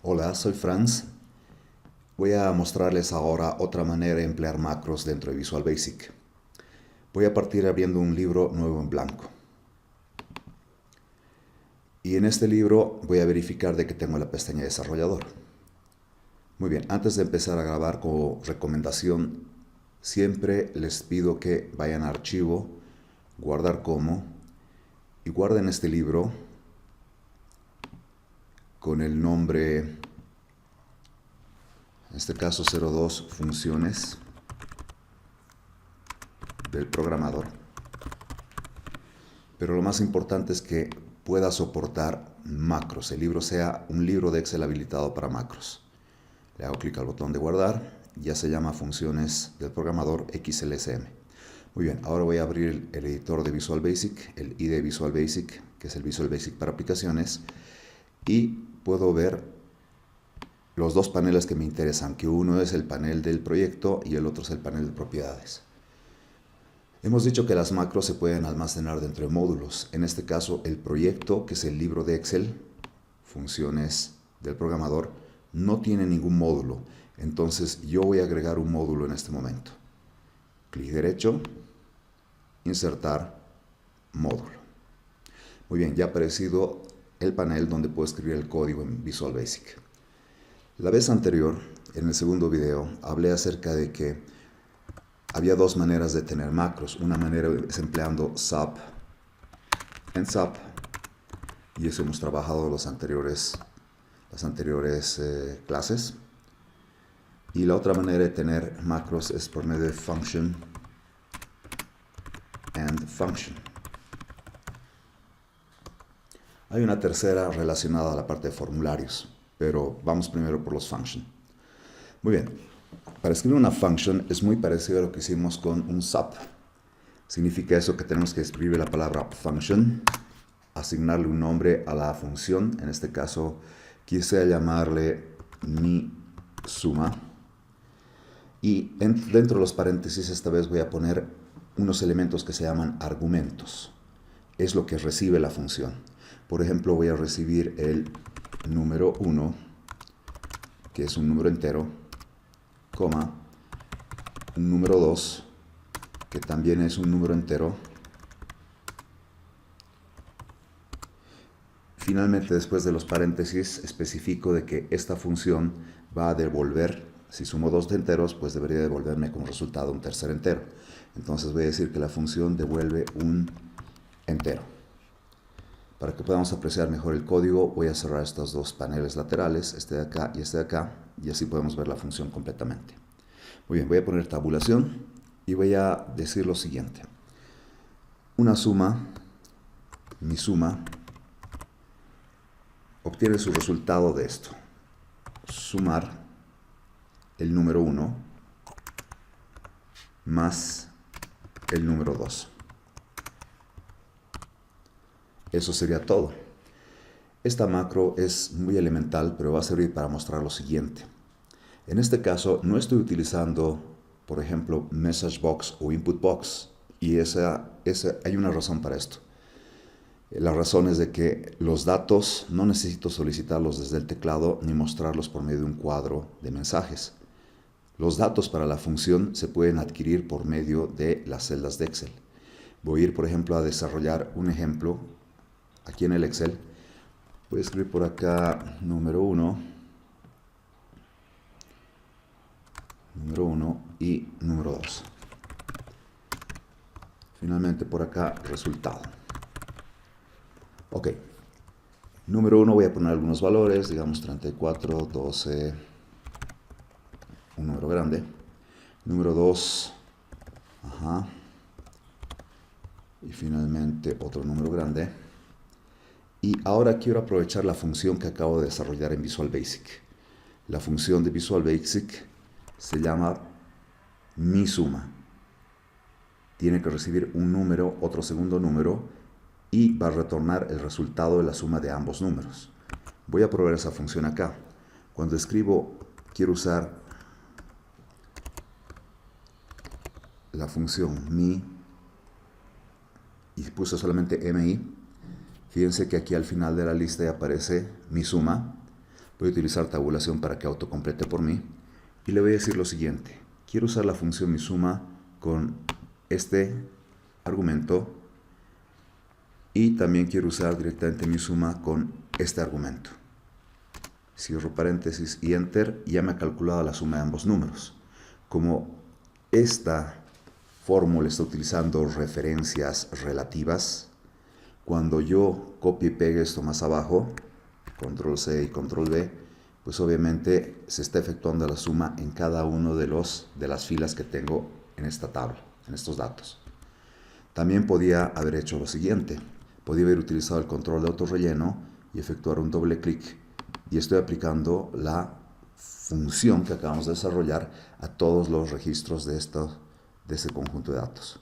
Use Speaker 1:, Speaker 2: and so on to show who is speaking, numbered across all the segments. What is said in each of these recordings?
Speaker 1: Hola, soy Franz. Voy a mostrarles ahora otra manera de emplear macros dentro de Visual Basic. Voy a partir abriendo un libro nuevo en blanco. Y en este libro voy a verificar de que tengo la pestaña Desarrollador. Muy bien, antes de empezar a grabar, como recomendación, siempre les pido que vayan a Archivo, Guardar como, y guarden este libro con el nombre, en este caso 02, Funciones del programador. Pero lo más importante es que pueda soportar macros. El libro sea un libro de Excel habilitado para macros. Le hago clic al botón de guardar. Ya se llama Funciones del Programador XLSM. Muy bien, ahora voy a abrir el editor de Visual Basic, el IDE Visual Basic, que es el Visual Basic para aplicaciones. Y puedo ver los dos paneles que me interesan, que uno es el panel del proyecto y el otro es el panel de propiedades. Hemos dicho que las macros se pueden almacenar dentro de módulos. En este caso, el proyecto, que es el libro de Excel, Funciones del Programador, no tiene ningún módulo. Entonces, yo voy a agregar un módulo en este momento. Clic derecho, Insertar, Módulo. Muy bien, ya ha aparecido el panel donde puedo escribir el código en Visual Basic. La vez anterior, en el segundo video, hablé acerca de que había dos maneras de tener macros. Una manera es empleando SAP en SAP, y eso hemos trabajado las anteriores clases. Y la otra manera de tener macros es por medio de function and function. Hay una tercera relacionada a la parte de formularios, pero vamos primero por los function. Muy bien. Para escribir una function es muy parecido a lo que hicimos con un SAP. Significa eso que tenemos que escribir la palabra function, asignarle un nombre a la función. En este caso quise llamarle mi suma. Y dentro de los paréntesis esta vez voy a poner unos elementos que se llaman argumentos. Es lo que recibe la función. Por ejemplo, voy a recibir el número 1, que es un número entero, coma, un número 2, que también es un número entero. Finalmente, después de los paréntesis, especifico de que esta función va a devolver, si sumo dos enteros, pues debería devolverme como resultado un tercer entero. Entonces voy a decir que la función devuelve un entero. Para que podamos apreciar mejor el código, voy a cerrar estos dos paneles laterales, este de acá y este de acá, y así podemos ver la función completamente. Muy bien, voy a poner tabulación y voy a decir lo siguiente. Una suma, mi suma, obtiene su resultado de esto. Sumar el número 1 más el número 2. Eso sería todo. Esta macro es muy elemental, pero va a servir para mostrar lo siguiente. En este caso, no estoy utilizando, por ejemplo, Message Box o Input Box. Y hay una razón para esto. La razón es de que los datos no necesito solicitarlos desde el teclado ni mostrarlos por medio de un cuadro de mensajes. Los datos para la función se pueden adquirir por medio de las celdas de Excel. Voy a ir, por ejemplo, a desarrollar un ejemplo aquí en el Excel. Voy a escribir por acá número 1 y número 2. Finalmente por acá resultado. Ok. Número 1 voy a poner algunos valores, digamos 34, 12, un número grande. Número 2, y finalmente otro número grande. Y ahora quiero aprovechar la función que acabo de desarrollar en Visual Basic. La función de Visual Basic se llama mi suma. Tiene que recibir un número, otro segundo número, y va a retornar el resultado de la suma de ambos números. Voy a probar esa función acá. Cuando escribo, quiero usar la función mi, y puse solamente mi. Fíjense que aquí al final de la lista ya aparece mi suma. Voy a utilizar tabulación para que autocomplete por mí. Y le voy a decir lo siguiente. Quiero usar la función mi suma con este argumento. Y también quiero usar directamente mi suma con este argumento. Cierro paréntesis y enter. Ya me ha calculado la suma de ambos números. Como esta fórmula está utilizando referencias relativas, cuando yo copie y pegue esto más abajo, control C y control V, pues obviamente se está efectuando la suma en cada uno de las filas que tengo en esta tabla, en estos datos. También podía haber hecho lo siguiente. Podía haber utilizado el control de autorrelleno y efectuar un doble clic, y estoy aplicando la función que acabamos de desarrollar a todos los registros de ese conjunto de datos.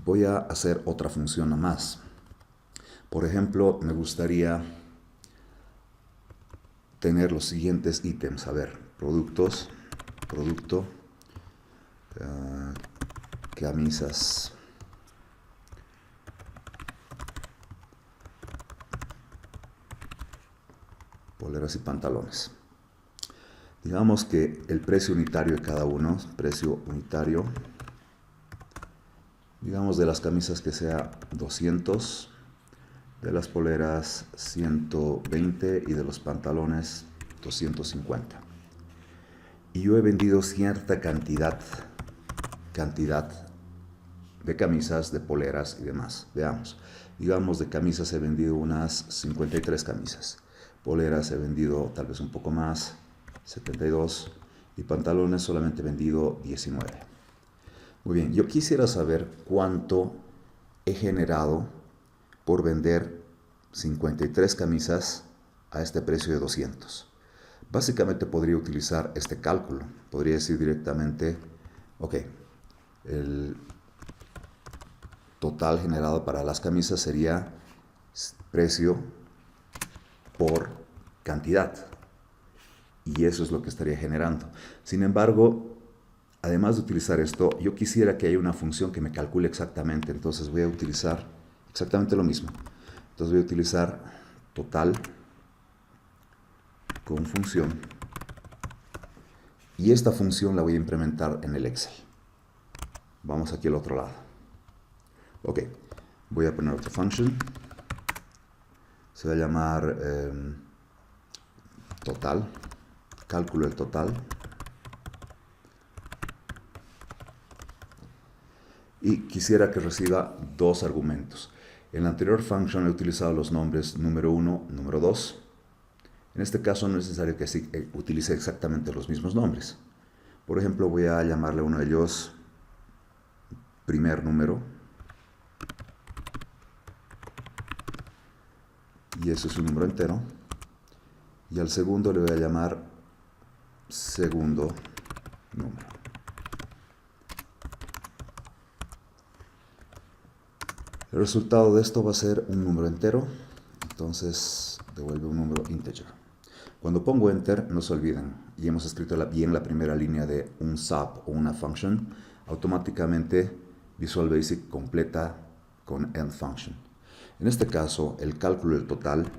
Speaker 1: Voy a hacer otra función más. Por ejemplo, me gustaría tener los siguientes ítems. A ver, productos, producto, camisas, poleras y pantalones. Digamos que el precio unitario de cada uno, precio unitario, digamos de las camisas que sea 200, de las poleras 120 y de los pantalones 250. Y yo he vendido cierta cantidad de camisas, de poleras y demás. Veamos, digamos de camisas he vendido unas 53 camisas. Poleras he vendido tal vez un poco más, 72, y pantalones solamente he vendido 19. Muy bien, yo quisiera saber cuánto he generado por vender 53 camisas a este precio de 200. Básicamente podría utilizar este cálculo. Podría decir directamente, ok, el total generado para las camisas sería precio por cantidad. Y eso es lo que estaría generando. Sin embargo, además de utilizar esto, yo quisiera que haya una función que me calcule exactamente. Entonces voy a utilizar exactamente lo mismo. Entonces voy a utilizar total con función. Y esta función la voy a implementar en el Excel. Vamos aquí al otro lado. Ok, voy a poner otra function. Se va a llamar total, cálculo del total. Y quisiera que reciba dos argumentos. En la anterior function he utilizado los nombres número 1, número 2. En este caso no es necesario que utilice exactamente los mismos nombres. Por ejemplo, voy a llamarle a uno de ellos primer número. Y eso es un número entero. Y al segundo le voy a llamar segundo número. El resultado de esto va a ser un número entero, entonces devuelve un número integer. Cuando pongo enter, no se olviden, y hemos escrito bien la primera línea de un sub o una function, automáticamente Visual Basic completa con end function. En este caso, el cálculo del total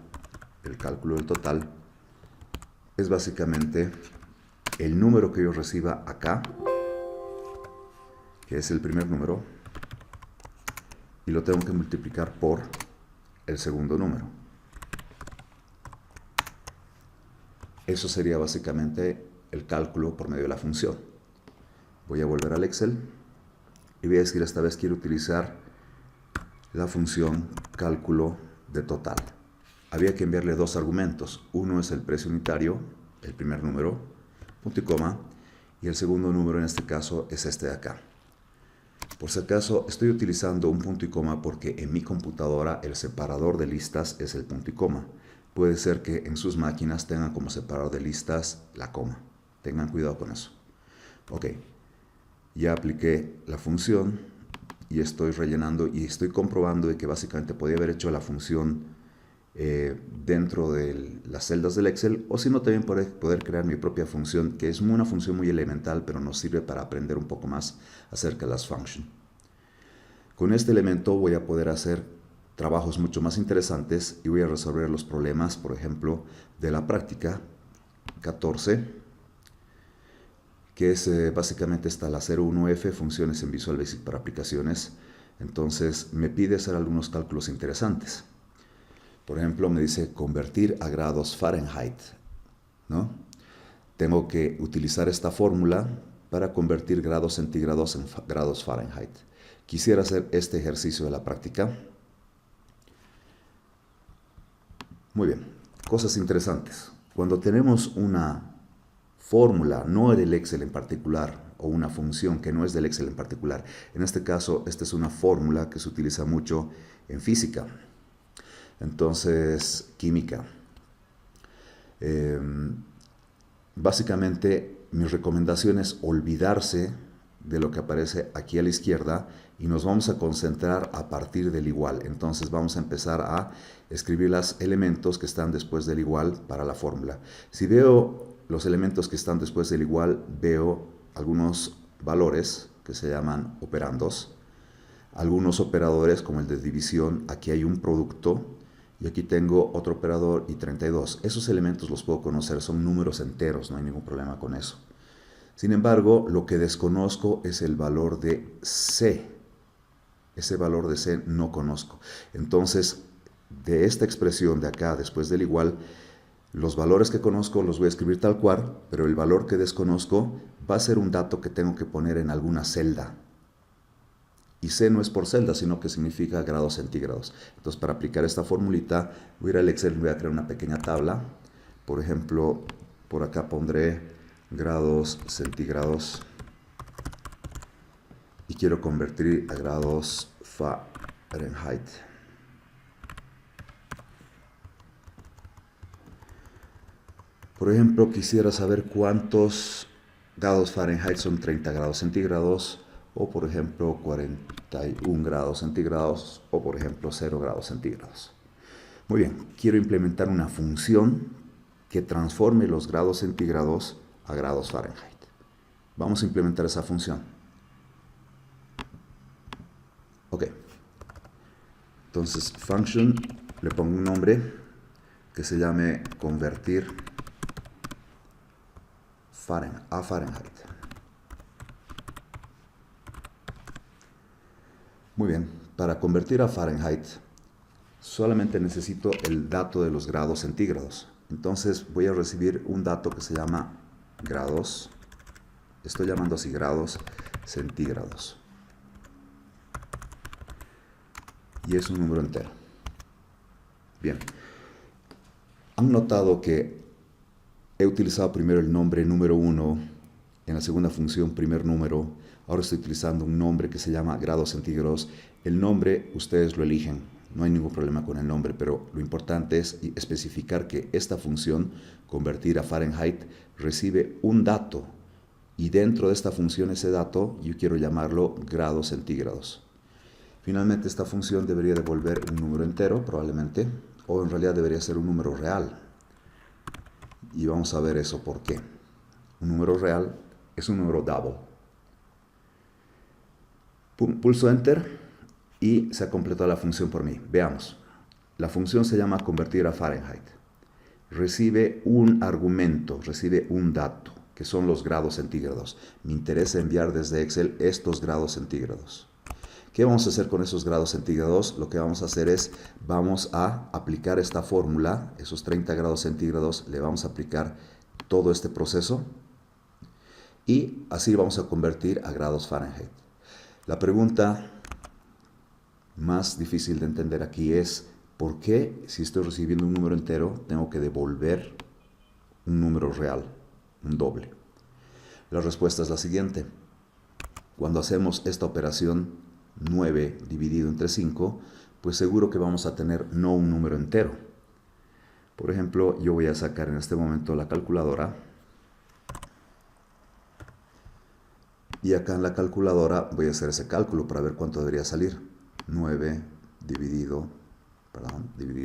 Speaker 1: es básicamente el número que yo reciba acá, que es el primer número, y lo tengo que multiplicar por el segundo número. Eso sería básicamente el cálculo por medio de la función. Voy a volver al Excel y voy a decir esta vez quiero utilizar la función cálculo de total. Había que enviarle dos argumentos. Uno es el precio unitario, el primer número, punto y coma, y el segundo número en este caso es este de acá. Por si acaso estoy utilizando un punto y coma porque en mi computadora el separador de listas es el punto y coma. Puede ser que en sus máquinas tengan como separador de listas la coma. Tengan cuidado con eso. Ok, ya apliqué la función y estoy rellenando y estoy comprobando de que básicamente podía haber hecho la función dentro de las celdas del Excel, o si no también poder crear mi propia función, que es una función muy elemental, pero nos sirve para aprender un poco más acerca de las functions. Con este elemento voy a poder hacer trabajos mucho más interesantes y voy a resolver los problemas, por ejemplo, de la práctica 14, que es básicamente está la 01F, funciones en Visual Basic para aplicaciones. Entonces me pide hacer algunos cálculos interesantes. Por ejemplo, me dice convertir a grados Fahrenheit, ¿no? Tengo que utilizar esta fórmula para convertir grados centígrados en grados Fahrenheit. Quisiera hacer este ejercicio de la práctica. Muy bien, cosas interesantes. Cuando tenemos una fórmula, no del Excel en particular, o una función que no es del Excel en particular, en este caso, esta es una fórmula que se utiliza mucho en física. Entonces, química. Básicamente, mi recomendación es olvidarse de lo que aparece aquí a la izquierda y nos vamos a concentrar a partir del igual. Entonces vamos a empezar a escribir los elementos que están después del igual para la fórmula. Si veo los elementos que están después del igual, veo algunos valores que se llaman operandos, algunos operadores como el de división. Aquí hay un producto y aquí tengo otro operador y 32. Esos elementos los puedo conocer, son números enteros, no hay ningún problema con eso. Sin embargo, lo que desconozco es el valor de C. Ese valor de C no conozco. Entonces, de esta expresión de acá, después del igual, los valores que conozco los voy a escribir tal cual, pero el valor que desconozco va a ser un dato que tengo que poner en alguna celda. Y C no es por celda, sino que significa grados centígrados. Entonces, para aplicar esta formulita, voy a ir al Excel y voy a crear una pequeña tabla. Por ejemplo, por acá pondré grados centígrados y quiero convertir a grados Fahrenheit. Por ejemplo, quisiera saber cuántos grados Fahrenheit son 30 grados centígrados, o por ejemplo 41 grados centígrados, o por ejemplo 0 grados centígrados. Muy bien, quiero implementar una función que transforme los grados centígrados a grados Fahrenheit. Vamos a implementar esa función. Ok. Entonces, function, le pongo un nombre que se llame convertir a Fahrenheit. Muy bien, para convertir a Fahrenheit solamente necesito el dato de los grados centígrados. Entonces voy a recibir un dato que se llama grados, estoy llamando así grados centígrados, y es un número entero. Bien, han notado que he utilizado primero el nombre número 1, en la segunda función primer número, ahora estoy utilizando un nombre que se llama grados centígrados. El nombre ustedes lo eligen, no hay ningún problema con el nombre, pero lo importante es especificar que esta función, convertir a Fahrenheit, recibe un dato, y dentro de esta función, ese dato, yo quiero llamarlo grados centígrados. Finalmente, esta función debería devolver un número entero, probablemente, o en realidad debería ser un número real. Y vamos a ver eso por qué. Un número real es un número double. Pulso Enter y se ha completado la función por mí. Veamos. La función se llama convertir a Fahrenheit. Recibe un argumento, recibe un dato, que son los grados centígrados. Me interesa enviar desde Excel estos grados centígrados. ¿Qué vamos a hacer con esos grados centígrados? Lo que vamos a hacer es, vamos a aplicar esta fórmula, esos 30 grados centígrados, le vamos a aplicar todo este proceso y así vamos a convertir a grados Fahrenheit. La pregunta más difícil de entender aquí es, ¿por qué si estoy recibiendo un número entero tengo que devolver un número real, un doble? La respuesta es la siguiente. Cuando hacemos esta operación 9 dividido entre 5, pues seguro que vamos a tener no un número entero. Por ejemplo, yo voy a sacar en este momento la calculadora. Y acá en la calculadora voy a hacer ese cálculo para ver cuánto debería salir. 9 dividido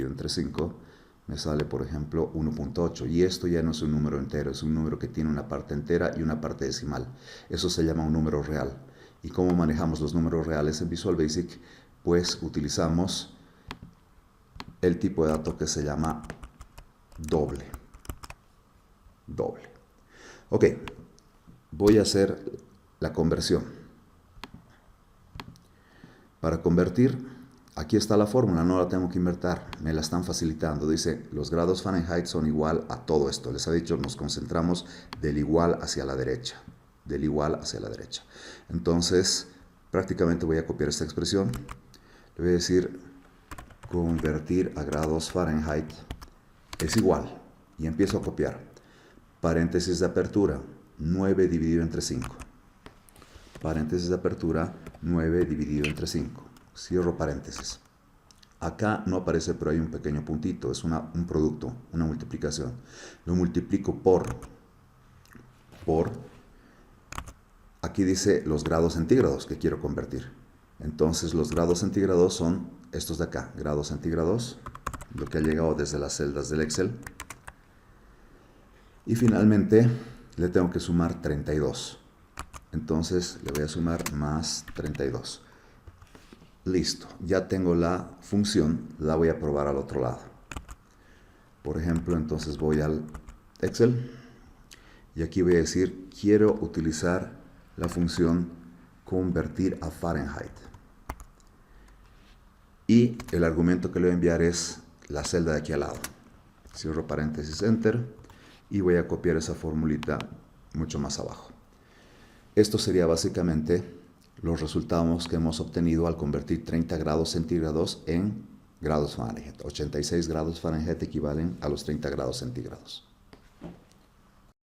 Speaker 1: entre 5 me sale, por ejemplo, 1.8. Y esto ya no es un número entero, es un número que tiene una parte entera y una parte decimal. Eso se llama un número real. ¿Y cómo manejamos los números reales en Visual Basic? Pues utilizamos el tipo de dato que se llama doble. Ok, voy a hacer la conversión. Para convertir, aquí está la fórmula, no la tengo que inventar, me la están facilitando. Dice, los grados Fahrenheit son igual a todo esto. Les ha dicho, nos concentramos del igual hacia la derecha. Del igual hacia la derecha. Entonces, prácticamente voy a copiar esta expresión. Le voy a decir, convertir a grados Fahrenheit es igual. Y empiezo a copiar. Paréntesis de apertura, 9 dividido entre 5. Paréntesis de apertura, 9 dividido entre 5. Cierro paréntesis. Acá no aparece, pero hay un pequeño puntito. Es un producto, una multiplicación. Lo multiplico por. Aquí dice los grados centígrados que quiero convertir. Entonces los grados centígrados son estos de acá. Grados centígrados, lo que ha llegado desde las celdas del Excel. Y finalmente le tengo que sumar 32. Entonces le voy a sumar más 32. Listo, ya tengo la función, la voy a probar al otro lado. Por ejemplo, entonces voy al Excel y aquí voy a decir, quiero utilizar la función convertir a Fahrenheit. Y el argumento que le voy a enviar es la celda de aquí al lado. Cierro paréntesis, Enter, y voy a copiar esa formulita mucho más abajo. Esto sería básicamente los resultados que hemos obtenido al convertir 30 grados centígrados en grados Fahrenheit. 86 grados Fahrenheit equivalen a los 30 grados centígrados.